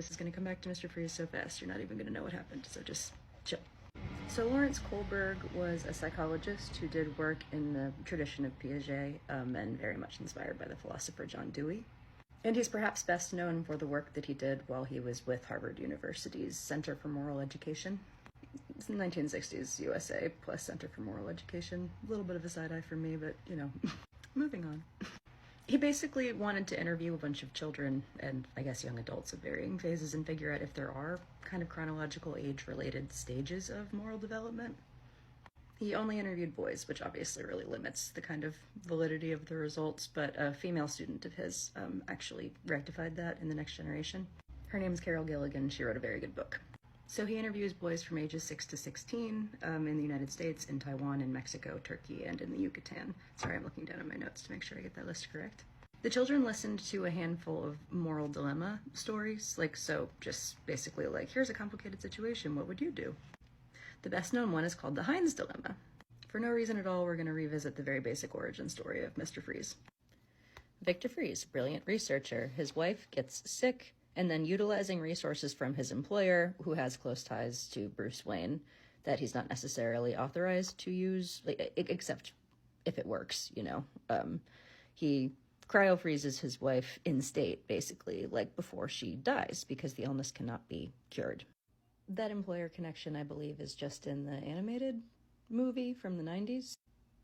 This is going to come back to Mr. Freeze so fast, you're not even going to know what happened, so just chill. So Lawrence Kohlberg was a psychologist who did work in the tradition of Piaget, and very much inspired by the philosopher John Dewey. And he's perhaps best known for the work that he did while he was with Harvard University's Center for Moral Education. It's the 1960s USA plus Center for Moral Education. A little bit of a side-eye for me, but, you know, moving on. He basically wanted to interview a bunch of children and, I guess, young adults of varying phases and figure out if there are kind of chronological age-related stages of moral development. He only interviewed boys, which obviously really limits the kind of validity of the results, but a female student of his actually rectified that in the next generation. Her name's Gilligan. She wrote a very good book. So he interviews boys from ages 6 to 16 in the United States, in Taiwan, in Mexico, Turkey, and in the Yucatan. Sorry, I'm looking down at my notes to make sure I get that list correct. The children listened to a handful of moral dilemma stories, just basically here's a complicated situation, what would you do? The best known one is called the Heinz dilemma. For no reason at all, we're going to revisit the very basic origin story of Mr. Freeze. Victor Freeze, brilliant researcher, his wife gets sick, and then utilizing resources from his employer, who has close ties to Bruce Wayne, that he's not necessarily authorized to use, except if it works, he cryo-freezes his wife in state, basically, before she dies, because the illness cannot be cured. That employer connection, I believe, is just in the animated movie from the 90s.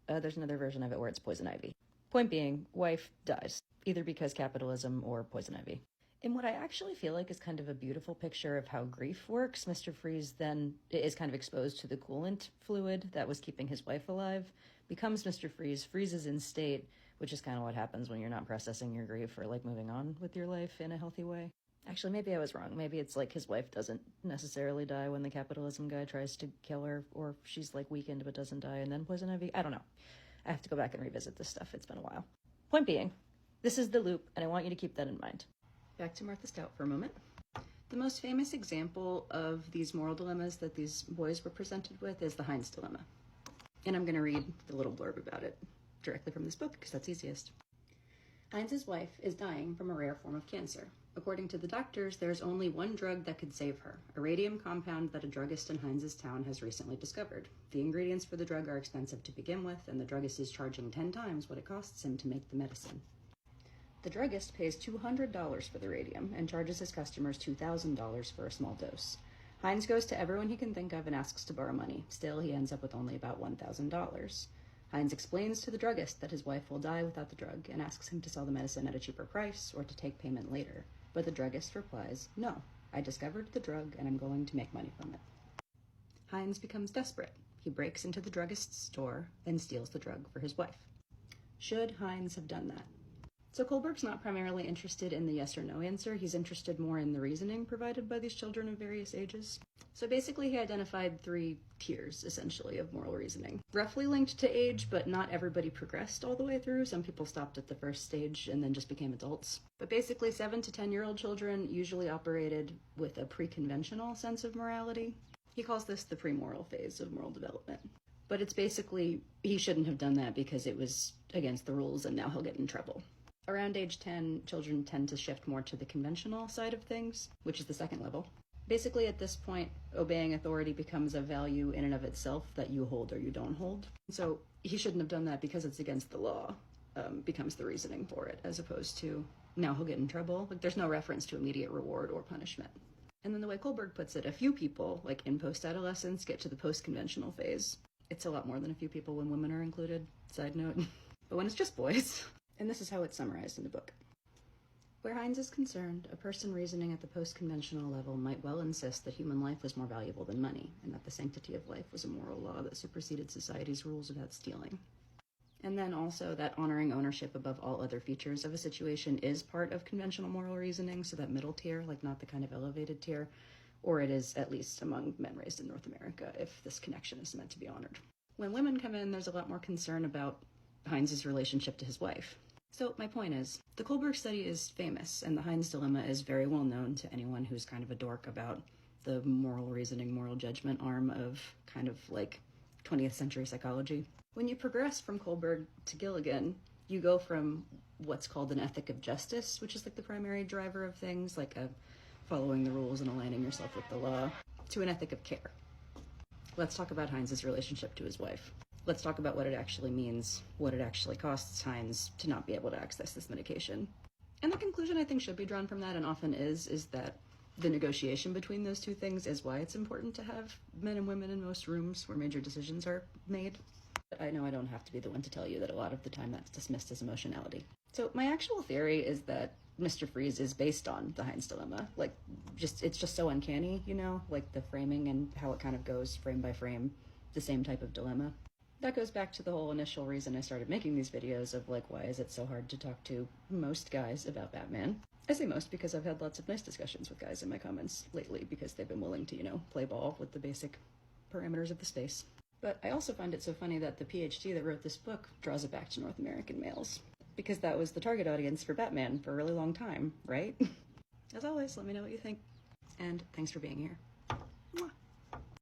There's another version of it where it's poison ivy. Point being, wife dies, either because capitalism or poison ivy. In what I actually feel like is kind of a beautiful picture of how grief works, Mr. Freeze then is kind of exposed to the coolant fluid that was keeping his wife alive, becomes Mr. Freeze, freezes in state, which is kind of what happens when you're not processing your grief or moving on with your life in a healthy way. Actually, maybe I was wrong. Maybe it's his wife doesn't necessarily die when the capitalism guy tries to kill her, or she's weakened but doesn't die and then poison ivy. I don't know. I have to go back and revisit this stuff. It's been a while. Point being, this is the loop, and I want you to keep that in mind. Back to Martha Stout for a moment. The most famous example of these moral dilemmas that these boys were presented with is the Heinz dilemma. And I'm going to read the little blurb about it directly from this book because that's easiest. Heinz's wife is dying from a rare form of cancer. According to the doctors, there is only one drug that could save her, a radium compound that a druggist in Heinz's town has recently discovered. The ingredients for the drug are expensive to begin with, and the druggist is charging 10 times what it costs him to make the medicine. The druggist pays $200 for the radium and charges his customers $2,000 for a small dose. Heinz goes to everyone he can think of and asks to borrow money. Still, he ends up with only about $1,000. Heinz explains to the druggist that his wife will die without the drug and asks him to sell the medicine at a cheaper price or to take payment later. But the druggist replies, "No, I discovered the drug and I'm going to make money from it." Heinz becomes desperate. He breaks into the druggist's store and steals the drug for his wife. Should Heinz have done that? So Kohlberg's not primarily interested in the yes or no answer. He's interested more in the reasoning provided by these children of various ages. So basically he identified 3 tiers, essentially, of moral reasoning. Roughly linked to age, but not everybody progressed all the way through. Some people stopped at the first stage and then just became adults. But basically 7 to 10-year-old children usually operated with a pre-conventional sense of morality. He calls this the pre-moral phase of moral development. But it's basically, he shouldn't have done that because it was against the rules and now he'll get in trouble. Around age 10, children tend to shift more to the conventional side of things, which is the second level. Basically, at this point, obeying authority becomes a value in and of itself that you hold or you don't hold. So he shouldn't have done that because it's against the law, becomes the reasoning for it, as opposed to now he'll get in trouble. There's no reference to immediate reward or punishment. And then the way Kohlberg puts it, a few people, in post-adolescence, get to the post-conventional phase. It's a lot more than a few people when women are included, side note. But when it's just boys. And this is how it's summarized in the book. Where Heinz is concerned, a person reasoning at the post-conventional level might well insist that human life was more valuable than money, and that the sanctity of life was a moral law that superseded society's rules about stealing. And then also that honoring ownership above all other features of a situation is part of conventional moral reasoning, so that middle tier, not the kind of elevated tier, or it is at least among men raised in North America, if this connection is meant to be honored. When women come in, there's a lot more concern about Heinz's relationship to his wife. So my point is, the Kohlberg study is famous, and the Heinz dilemma is very well known to anyone who's kind of a dork about the moral reasoning, moral judgment arm of 20th century psychology. When you progress from Kohlberg to Gilligan, you go from what's called an ethic of justice, which is the primary driver of things, a following the rules and aligning yourself with the law, to an ethic of care. Let's talk about Heinz's relationship to his wife. Let's talk about what it actually means, what it actually costs Heinz to not be able to access this medication. And the conclusion I think should be drawn from that, and often is that the negotiation between those two things is why it's important to have men and women in most rooms where major decisions are made. But I know I don't have to be the one to tell you that a lot of the time that's dismissed as emotionality. So my actual theory is that Mr. Freeze is based on the Heinz dilemma. Like, it's just so uncanny, you know? Like the framing and how it kind of goes frame by frame, the same type of dilemma. That goes back to the whole initial reason I started making these videos of like, why is it so hard to talk to most guys about Batman? I say most because I've had lots of nice discussions with guys in my comments lately because they've been willing to, you know, play ball with the basic parameters of the space. But I also find it so funny that the PhD that wrote this book draws it back to North American males. Because that was the target audience for Batman for a really long time, right? As always, let me know what you think. And thanks for being here.